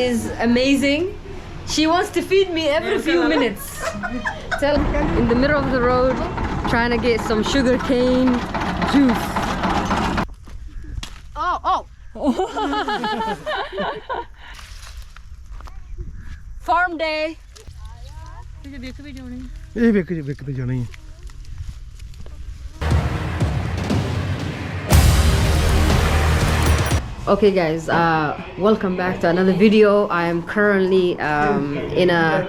is amazing. She wants to feed me every few minutes. In the middle of the road, trying to get some sugar cane juice. Oh! Farm day. Okay guys, welcome back to another video. I am currently in a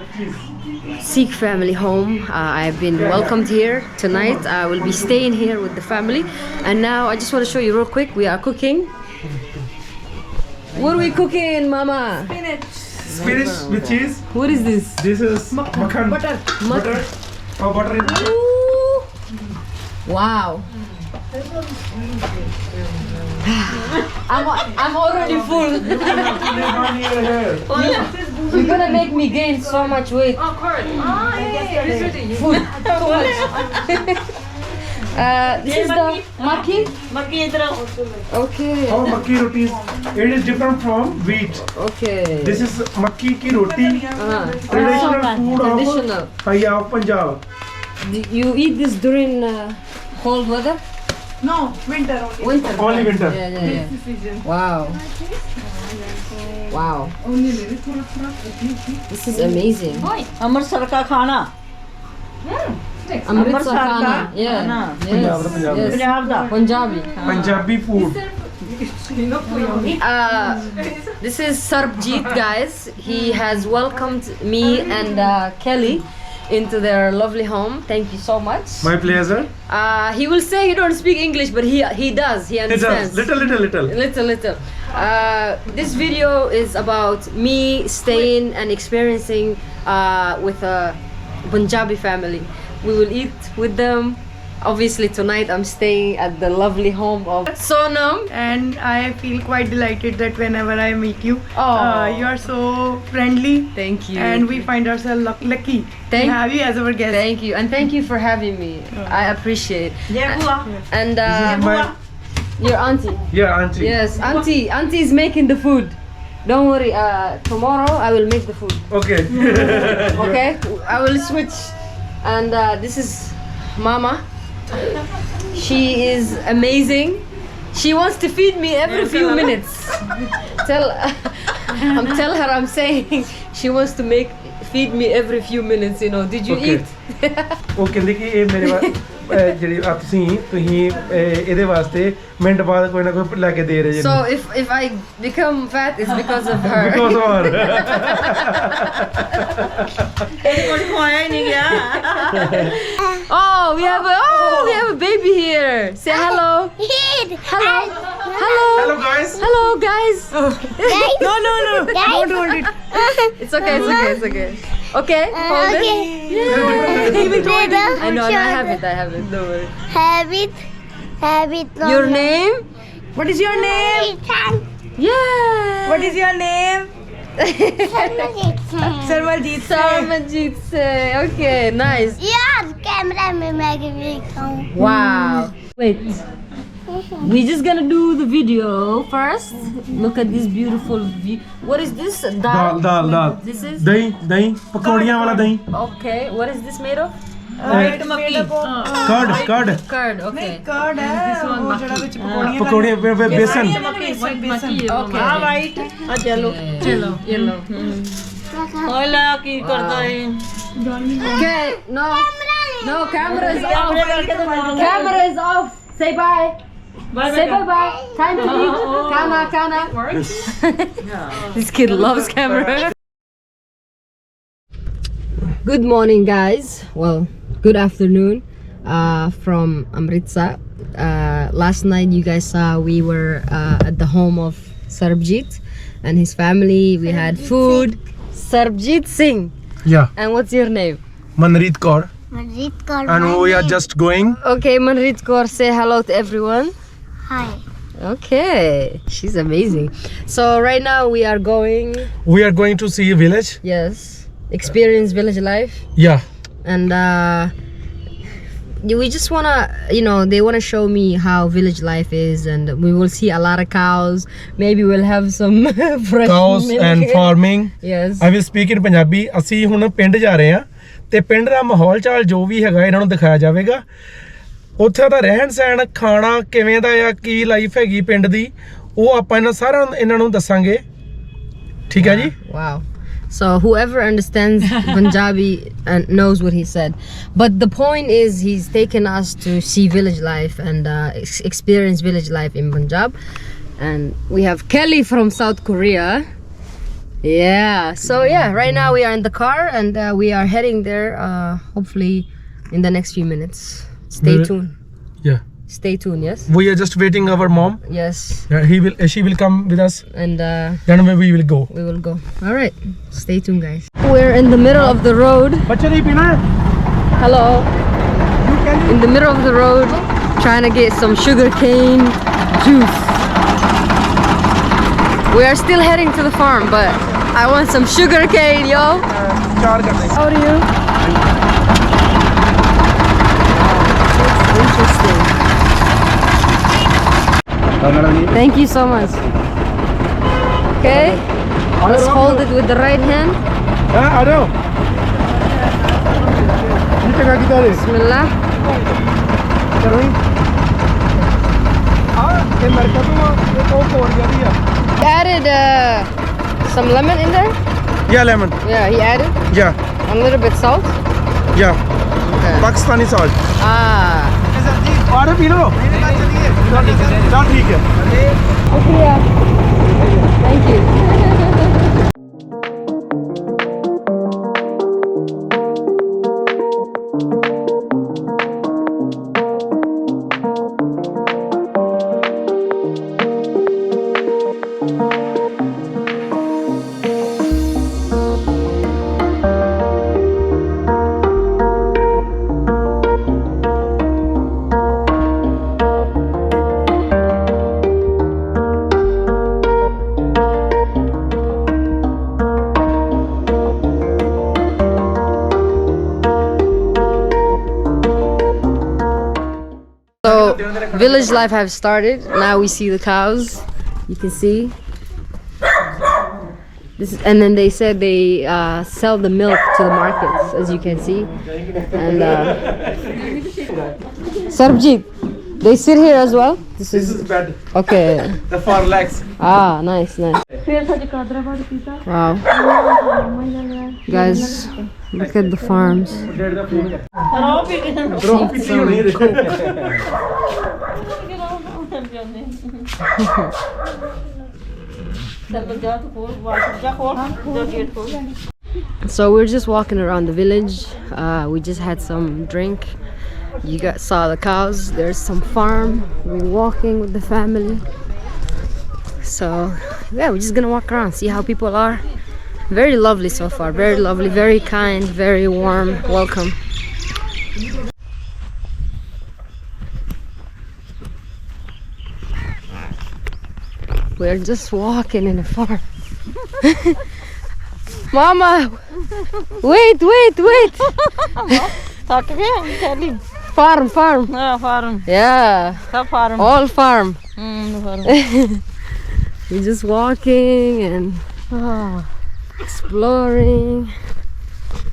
Sikh family home. I've been welcomed here tonight. I will be staying here with the family. And now I just want to show you real quick, we are cooking. What are we cooking, Mama? Spinach with cheese. What is this? This is makhan. Butter. Oh, butter in it. Ooh. Wow. I'm already full. You're gonna make me gain so much weight. Oh, correct. Yeah. Food. Too much. This is the maki. Okay. Oh, makki rotis. It is different from wheat. Okay. This is makki ki roti. Traditional food of Punjab. You eat this during cold weather? No, winter only. Winter. Only winter. Yeah. Wow. Wow. This is amazing. Amritsar ka khana. Amritsar khana. Yeah. Yes. Punjab da. Punjabi. Punjabi food. This is Sarbjeet, guys. He has welcomed me and Kelly into their lovely home. Thank you so much. My pleasure. He will say he don't speak English, but he does. He understands. Little. Little. This video is about me staying and experiencing with a Punjabi family. We will eat with them. Obviously tonight I'm staying at the lovely home of Sonam, and I feel quite delighted that whenever I meet you, Oh. you are so friendly. Thank you. And we find ourselves lucky to have you as our guest. Thank you, and thank you for having me. I appreciate. And My, your auntie. yeah, auntie. Yes, auntie is making the food. Don't worry. Tomorrow I will make the food. Okay. Okay, I will switch. And this is Mama. She is amazing. She wants to feed me every few minutes. Tell her I'm saying she wants to feed me every few minutes. You know, did you eat? ਉਹ ਕਹਿੰਦੇ ਕਿ ਇਹ ਮੇਰੇ ਜਿਹੜੀ ਆ ਤੁਸੀਂ ਇਹਦੇ ਵਾਸਤੇ ਮਿੰਟ ਬਾਅਦ ਕੋਈ ਨਾ ਕੋਈ ਲੈ ਕੇ ਦੇ ਰਹੇ ਜੀ So if I become fat, it's because of her. Because of her. Oh, we have a baby here. Say hello. Hello. Hello guys. Hello, guys. No. Don't hold it. It's okay. Okay, hold it. I know. I have it. Don't worry. Have it. Your name? What is your name? Yeah. What is your name? Sarmaljeet. Sarmanjeet say. Okay, nice. यार camera में मैं दिखाऊं. Wow. Wait. We're just gonna do the video first. Look at this beautiful view. What is this? Dal. This is ਦਹੀਂ ਪਕੌੜੀਆਂ ਵਾਲਾ ਦਹੀਂ. okay. What is this made of? Curd. Curd. Curd. Okay. Curd है. वो जड़ा ਵਿੱਚ ਪਕੌੜੀਆਂ. ਪਕੌੜੇ ਬੇਸਨ. Okay. White. Yellow. Hola, ਕੀ ਕਰਦਾ ਹੈ? Okay. No. Camera is off. Camera is off. Say bye. Say bye. Time to leave. Kana. This kid loves camera. Good morning, guys. Well, good afternoon from Amritsar. Last night you guys saw we were at the home of Sarbjeet and his family. We had food. Sarbjeet Singh. Yeah. And what's your name? Manrit Kaur. मस्जिद कर. And we are just going. Okay, Manrit Kaur, say hello to everyone. Hi. Okay, she's amazing. So right now we are going, We are going to see a village. yes, experience village life. Yeah. And we just wanna, they wanna show me how village life is, and we will see a lot of cows. Maybe we'll have some fresh Cows milk. and farming. Yes. I will speak in Punjabi. ਅਸੀਂ ਹੁਣ ਪਿੰਡ ਜਾ ਰਹੇ ਹਾਂ ਤੇ ਪਿੰਡ ਦਾ ਮਾਹੌਲ ਚਾਲ ਜੋ ਵੀ ਹੈਗਾ ਇਹਨਾਂ ਨੂੰ ਦਿਖਾਇਆ ਜਾਵੇਗਾ। ਉੱਥੇ ਦਾ ਰਹਿਣ ਸਹਿਣ ਖਾਣਾ ਕਿਵੇਂ ਦਾ ਆ, ਕੀ ਲਾਈਫ ਹੈਗੀ ਪਿੰਡ ਦੀ, ਉਹ ਆਪਾਂ ਇਹਨਾਂ ਸਾਰਿਆਂ ਨੂੰ ਇਹਨਾਂ ਨੂੰ ਦੱਸਾਂਗੇ। ਠੀਕ ਹੈ ਜੀ? Wow. So whoever understands Punjabi and knows what he said, but the point is he's taken us to see village life and experience village life in Punjab. And we have Kelly from South Korea. Yeah, so yeah, right now we are in the car and we are heading there hopefully in the next few minutes. Stay tuned. Yeah. Stay tuned. Yes. We are just waiting our mom. Yes. She will come with us. And Then we will go. we will go. All right. Stay tuned, guys. We're in the middle of the road. ਬੱਚੇ ਨਹੀਂ ਪੀਣਾ ਹੈ? Hello. In the middle of the road, trying to get some sugarcane juice. We are still heading to the farm, but I want some sugarcane, yo. ਚਾਰ ਕਰਦੇ। How are you? Interesting. Thank you so much. Okay, let's hold it with the right hand. ਹਾਂ ਆ ਜਾਓ। ਇਹ ਜਗ੍ਹਾ ਕਿੱਧਰ ਹੈ? Bismillah. ਕਰੋ ਹੀ। ਇਹ ਮਰਕਾ ਤੋਂ ਇੱਕ ਉਹ ਕੋਰ ਜਿਹੜੀ ਆ। Added some lemon in there. Yeah, lemon. Yeah, he added Yeah, a little bit salt. yeah. Okay. Pakistani salt. Ah. और पी लो। चल ठीक है। Shukriya. Thank you. So village life have started. Now we see the cows. You can see. This is, and then they said they sell the milk to the markets, as you can see. And Sarbjeet, they sit here as well. This This is is bed. okay. The four legs. Ah, nice, nice. Wow, guys, look at the farms. ਰੋ ਪੀ ਕੇ Bro, pity ਹੋਣੀ ਹੈ। ਚੱਲ ਜਾ ਤੂੰ ਖੋਲ wash ਜਾ ਖੋਲ ਜੋ ਗੇਟ ਖੋਲ So we're just walking around the village. We just had some drink. You guys saw the cows. There's some farm. We're walking with the family. So yeah, we're just gonna walk around, see how people are. Very lovely so far. Very lovely, very kind, very warm. Welcome. We're just walking in a farm. Mama, wait. ਥੱਕ ਗਏ ਚੱਲੀ Farm. ਹਾਂ farm Yeah, ਸਭ farm all farm. Farm We're just walking and exploring.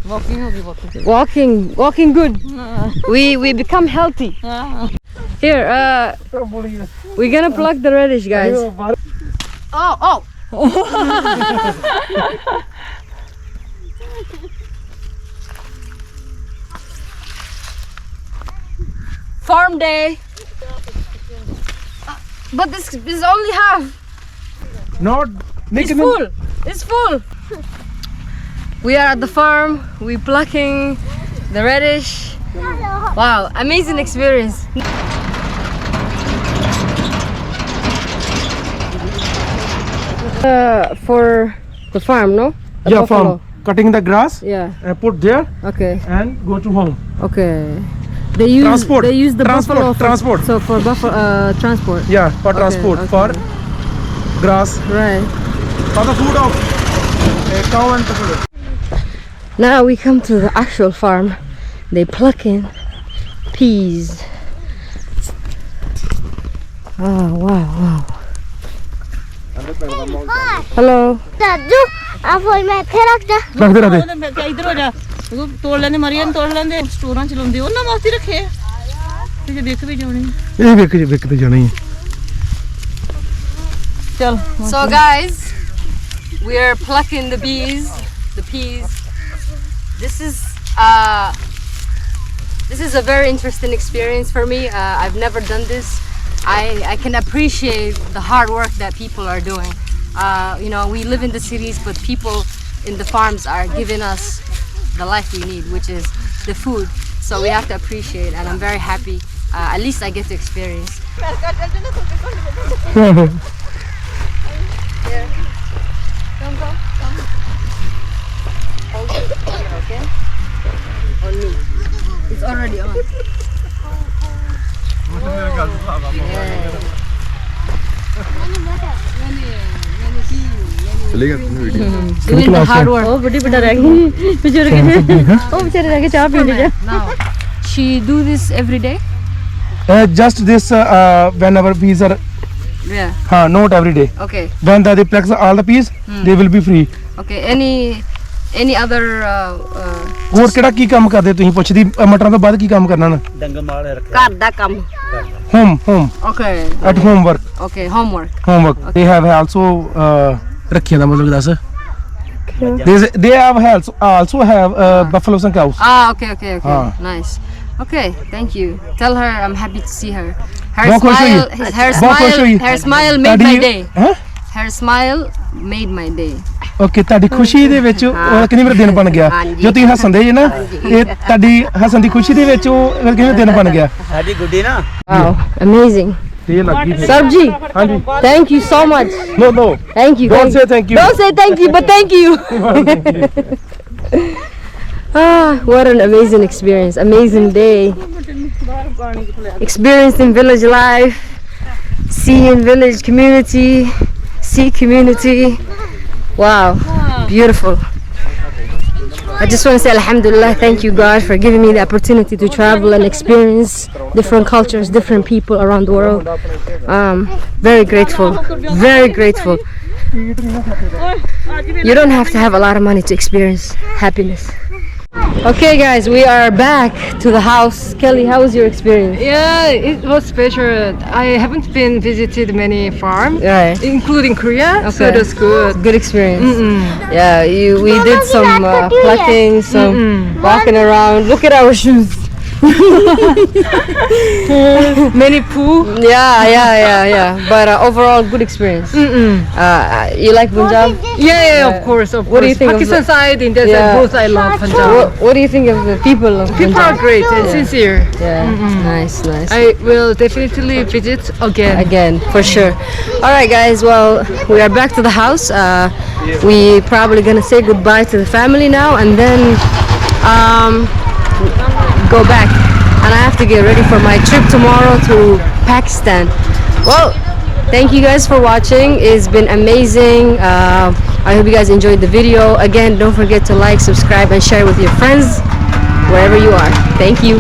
Walking ਹੋ ਗਈ ਬਹੁਤ Walking good. We become healthy. ਹਾਂ Here, we're gonna pluck the radish, guys. Oh. Farm day. But this is only half. Not. It's full. It's full. We are at the farm. We're plucking the radish. Wow, amazing experience. For the farm, no? The Yeah, buffalo. from cutting the grass, Yeah. put there Okay. and go to home. Okay. They use Transport. They use the Transport, buffalo. transport. So for buffalo transport. Yeah, for Okay, transport, okay. for grass, Right. for the food of cow and buffalo. Now we come to the actual farm. They pluck in peas. Oh wow. Hello. दादू आप वो मैं फिर रखता ਰੱਖ ਦੇ ਰੱਖ ਦੇ ਇਧਰ ਹੋ ਜਾ ਉਹ ਤੋੜ ਲੈਂਦੇ ਮਰੀਆਂ ਨੂੰ ਤੋੜ ਲੈਂਦੇ ਸਟੋਰਾਂ ਚ ਲਾਉਂਦੇ ਉਹਨਾਂ ਵਾਸਤੇ ਰੱਖੇ ਆ। ਤੇ ਜੇ ਵਿਕ ਵੀ ਜਾਣੀ ਇਹ ਵਿਕ ਤੇ ਜਾਣੀ ਹੈ ਚਲ So guys, we are plucking the peas. This is a very interesting experience for me. I've never done this. I can appreciate the hard work that people are doing. You know, we live in the cities, but people in the farms are giving us the life we need, which is the food. So we have to appreciate, and I'm very happy. At least I get to experience. Hold it, okay? On me. It's already on. Doing the hard work. ਉਹ ਵੱਡੀ ਵੱਡਾ ਰਹਿ ਗਈ ਬਜ਼ੁਰਗ ਨੇ ਉਹ ਵਿਚਾਰੇ ਰਹਿ ਕੇ ਚਾਹ ਪੀਂਦੇ ਜਾ Now, she do this every day? just this whenever peas are Yeah. not every day Okay. when they pluck all the peas they will be free Okay. Any other? ਹੋਰ ਕਿਹੜਾ ਕੀ ਕੰਮ ਕਰਦੇ ਤੁਸੀਂ ਪੁੱਛਦੀ ਮਟਰਾਂ ਤੋਂ ਬਾਅਦ ਕੀ ਕੰਮ ਕਰਨਾ ਨਾ ਘਰ ਦਾ ਕੰਮ. home Okay. at home work Okay. Homework. they have also ਰੱਖਿਆ ਦਾ ਮਤਲਬ ਦੱਸ they have also have buffaloes and cows Ah. Okay. Ah. Nice. Okay. Thank you. Tell her I'm happy to see her. Her बहुत खुश हुई। smile. Her smile made my day. Her smile made my day. Okay ਤੁਹਾਡੀ ਖੁਸ਼ੀ ਦੇ ਵਿੱਚ ਉਹ ਕਿੰਨੀ ਮੇਰਾ ਦਿਨ ਬਣ ਗਿਆ ਹਾਂਜੀ। ਜੋ ਤੁਸੀਂ ਹੱਸਦੇ ਜੇ ਨਾ ਇਹ ਤੁਹਾਡੀ ਹੱਸਣ ਦੀ ਖੁਸ਼ੀ ਦੇ ਵਿੱਚ ਉਹ ਕਿੰਨਾ ਦਿਨ ਬਣ ਗਿਆ ਸਾਡੀ ਗੁੱਡੀ ਨਾ Wow. Amazing. ਤੇ ਲੱਗੀ Sarji. ਹਾਂਜੀ Thank you so much. no Thank you. don't say thank you Don't say thank you, but thank you. What an amazing experience. Amazing day. Experiencing village life, seeing village community, Sikh community. Wow. Beautiful. I just want to say alhamdulillah, thank you God for giving me the opportunity to travel and experience different cultures, different people around the world. Very grateful. Very grateful. You don't have to have a lot of money to experience happiness. Okay guys, we are back to the house. Kelly, how was your experience? Yeah, it was special. I haven't been visited many farms, Right. including Korea, so Okay. it was good. Good experience. Yeah, we did some plucking, some walking around. Look at our shoes. Many poo. Yeah. But overall, good experience. You like Punjab? Yeah, of course. What do you think of Pakistan side, India Yeah. side, both I love Punjab. What do you think of the people of People are Punjab? great and sincere. Yeah, nice. I will definitely visit again. Again, for sure. All right, guys. Well, we are back to the house. We probably gonna say goodbye to the family now, and then go back. And I have to get ready for my trip tomorrow to Pakistan. Well, thank you guys for watching. It's been amazing. I hope you guys enjoyed the video. Again, don't forget to like, subscribe, and share with your friends wherever you are. Thank you.